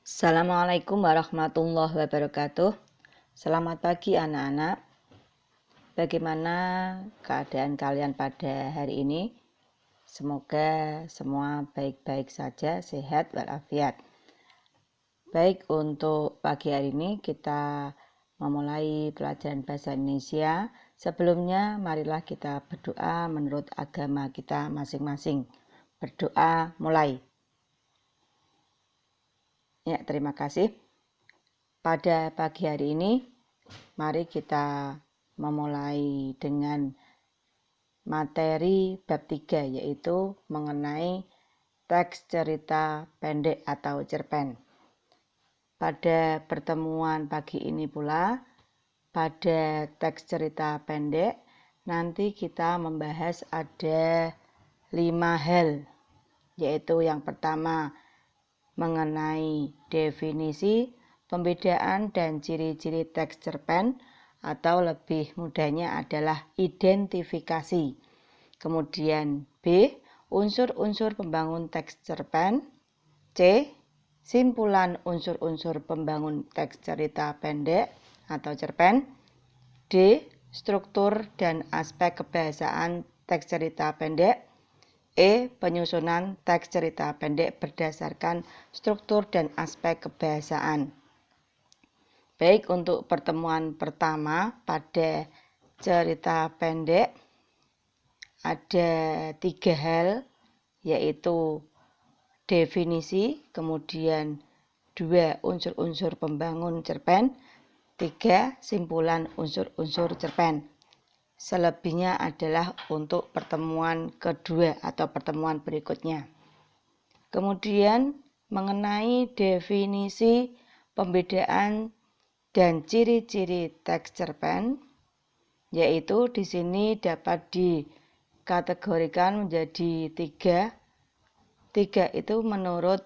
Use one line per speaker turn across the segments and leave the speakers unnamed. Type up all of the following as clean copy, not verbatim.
Assalamualaikum warahmatullahi wabarakatuh. Selamat pagi anak-anak. Bagaimana keadaan kalian pada hari ini? Semoga semua baik-baik saja, sehat walafiat. Baik, untuk pagi hari ini kita memulai pelajaran bahasa Indonesia. Sebelumnya marilah kita berdoa menurut agama kita masing-masing. Berdoa mulai. Ya, terima kasih. Pada pagi hari ini, mari kita memulai dengan materi bab 3, yaitu mengenai teks cerita pendek atau cerpen. Pada pertemuan pagi ini pula, pada teks cerita pendek, nanti kita membahas ada 5 hal, yaitu yang pertama mengenai definisi, pembedaan dan ciri-ciri teks cerpen, atau lebih mudahnya adalah identifikasi. Kemudian B, unsur-unsur pembangun teks cerpen. C, simpulan unsur-unsur pembangun teks cerita pendek atau cerpen. D, struktur dan aspek kebahasaan teks cerita pendek. E, penyusunan teks cerita pendek berdasarkan struktur dan aspek kebahasaan. Baik, untuk pertemuan pertama pada cerita pendek ada 3 hal, yaitu definisi, kemudian 2 unsur-unsur pembangun cerpen, 3 simpulan unsur-unsur cerpen. Selebihnya adalah untuk pertemuan kedua atau pertemuan berikutnya. Kemudian mengenai definisi, pembedaan dan ciri-ciri teks cerpen, yaitu di sini dapat dikategorikan menjadi 3. 3 itu menurut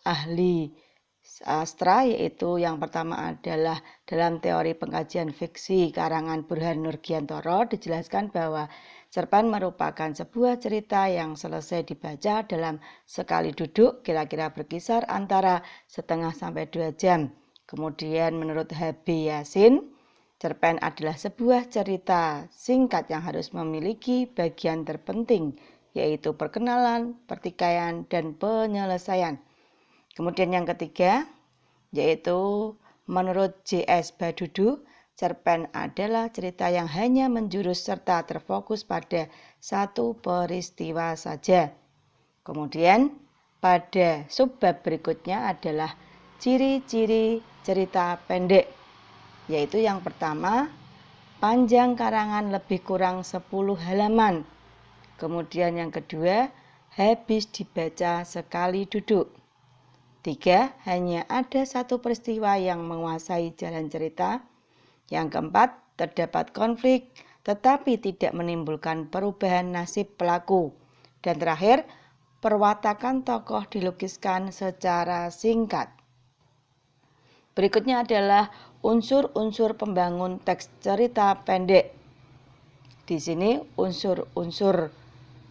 ahli sastra, yaitu yang pertama adalah dalam teori pengkajian fiksi karangan Burhan Nurgiantoro dijelaskan bahwa cerpen merupakan sebuah cerita yang selesai dibaca dalam sekali duduk, kira-kira berkisar antara setengah sampai 2 jam. Kemudian menurut H.B. Yasin, cerpen adalah sebuah cerita singkat yang harus memiliki bagian terpenting, yaitu perkenalan, pertikaian, dan penyelesaian. Kemudian yang ketiga, yaitu menurut J.S. Badudu, cerpen adalah cerita yang hanya menjurus serta terfokus pada satu peristiwa saja. Kemudian pada subbab berikutnya adalah ciri-ciri cerita pendek, yaitu yang pertama, panjang karangan lebih kurang 10 halaman. Kemudian yang kedua, habis dibaca sekali duduk. 3, hanya ada satu peristiwa yang menguasai jalan cerita. Yang keempat, terdapat konflik tetapi tidak menimbulkan perubahan nasib pelaku. Dan terakhir, perwatakan tokoh dilukiskan secara singkat. Berikutnya adalah unsur-unsur pembangun teks cerita pendek. Di sini unsur-unsur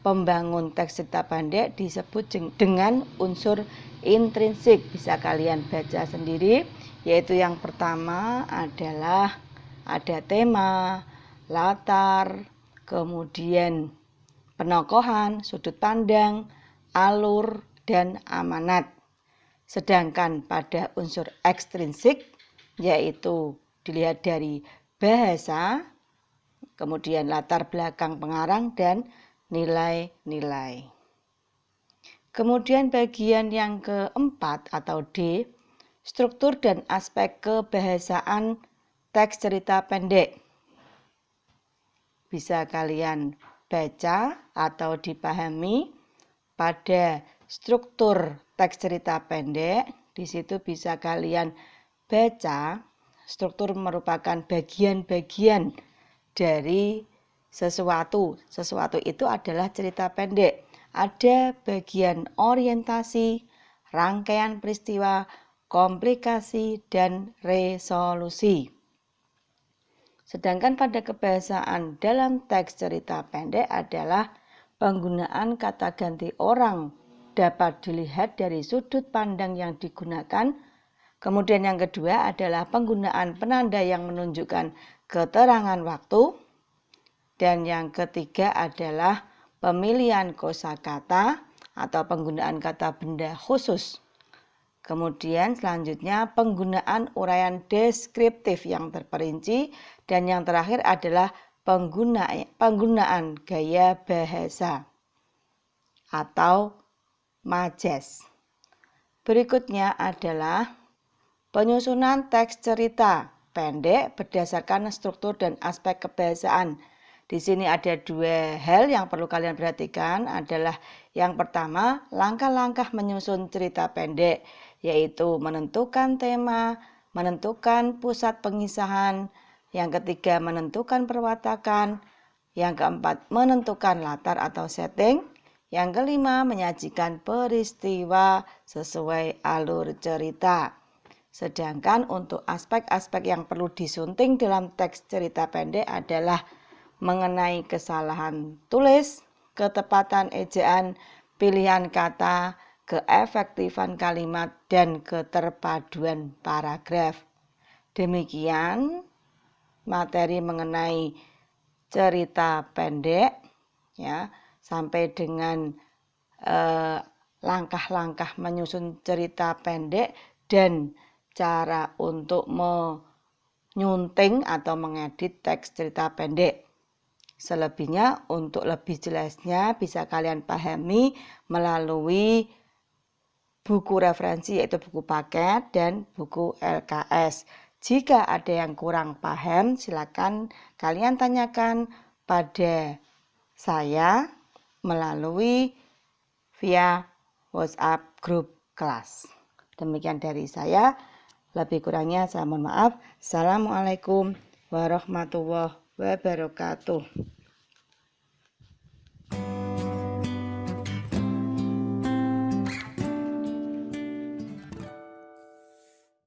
pembangun teks cerita pendek disebut dengan unsur intrinsik. Bisa kalian baca sendiri, yaitu yang pertama adalah ada tema, latar, kemudian penokohan, sudut pandang, alur, dan amanat. Sedangkan pada unsur ekstrinsik, yaitu dilihat dari bahasa, kemudian latar belakang pengarang, dan nilai-nilai. Kemudian bagian yang keempat atau D, struktur dan aspek kebahasaan teks cerita pendek. Bisa kalian baca atau dipahami pada struktur teks cerita pendek. Di situ bisa kalian baca, struktur merupakan bagian-bagian dari sesuatu. Sesuatu itu adalah cerita pendek. Ada bagian orientasi, rangkaian peristiwa, komplikasi, dan resolusi. Sedangkan pada kebahasaan dalam teks cerita pendek adalah penggunaan kata ganti orang dapat dilihat dari sudut pandang yang digunakan. Kemudian yang kedua adalah penggunaan penanda yang menunjukkan keterangan waktu. Dan yang ketiga adalah pemilihan kosakata atau penggunaan kata benda khusus. Kemudian selanjutnya penggunaan uraian deskriptif yang terperinci. Dan yang terakhir adalah penggunaan gaya bahasa atau majas. Berikutnya adalah penyusunan teks cerita pendek berdasarkan struktur dan aspek kebahasaan. Di sini ada dua hal yang perlu kalian perhatikan adalah yang pertama, langkah-langkah menyusun cerita pendek, yaitu menentukan tema, menentukan pusat pengisahan, yang ketiga menentukan perwatakan, yang keempat menentukan latar atau setting, yang kelima menyajikan peristiwa sesuai alur cerita. Sedangkan untuk aspek-aspek yang perlu disunting dalam teks cerita pendek adalah mengenai kesalahan tulis, ketepatan ejaan, pilihan kata, keefektifan kalimat, dan keterpaduan paragraf. Demikian materi mengenai cerita pendek, ya, sampai dengan langkah-langkah menyusun cerita pendek dan cara untuk menyunting atau mengedit teks cerita pendek. Selebihnya untuk lebih jelasnya bisa kalian pahami melalui buku referensi yaitu buku paket dan buku LKS. Jika ada yang kurang paham, silakan kalian tanyakan pada saya melalui via WhatsApp grup kelas. Demikian dari saya. Lebih kurangnya saya mohon maaf. Assalamualaikum warahmatullahi wabarakatuh.